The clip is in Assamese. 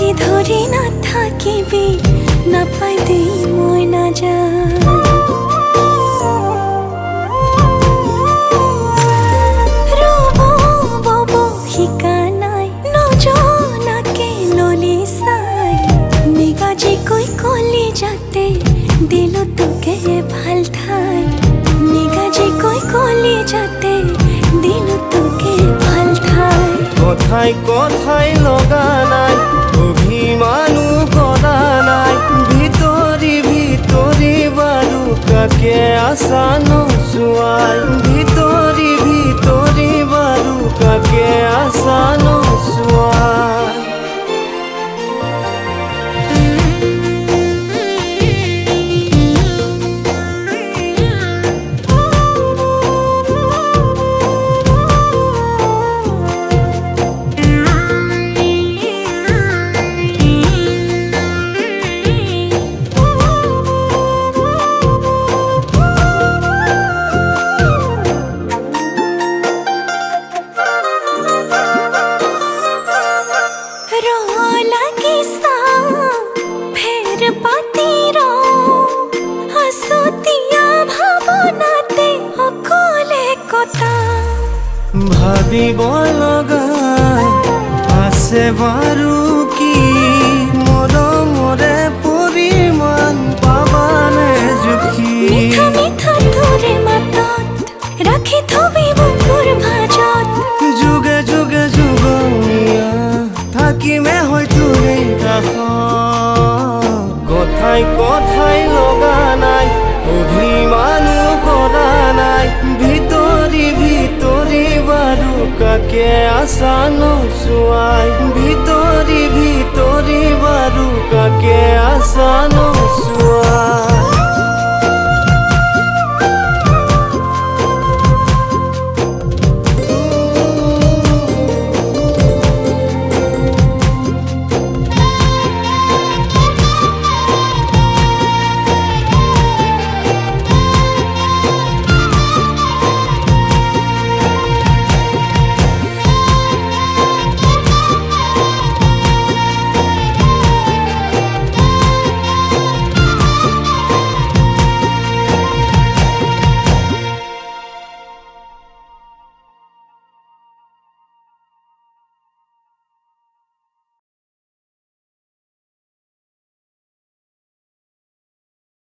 কি ধৰি নাথাকিবি নাপাই দেই মই নাজান ৰব বব শিকা নাই নজনাকে ললি চাই নিগাজি কৈ কলি যাতে দিলো তোকে ভাল ঠাই নিগাজি কৈ কলি যাতে দিলো তোকে ভাল ঠাই কথাই কথাই লগা নাই অভিমানো কৰা নাই ভিতৰি ভিতৰি বাৰু কাকে আছা নোচোৱাই ভিতৰি ভিতৰি বাৰু কাকে আছা নোচোৱাই ভাবিব লগা আছে বাৰু কি মৰমৰে পৰিমাণ পাবানে জুখি মিঠা মিঠা তোৰে মাতত ৰাখি থবি বুকুৰ ভাজত যুগে যুগে যুগমীয়া থাকিমে হয়তো এই কাষত কথাই কথাই লগা নাই অভিমানো কৰা নাই ভিতৰি ভিতৰি বাৰু কাকে আছা নোচোৱাই ভিতৰি ভিতৰি বাৰু কাকে আছা নোচোৱাই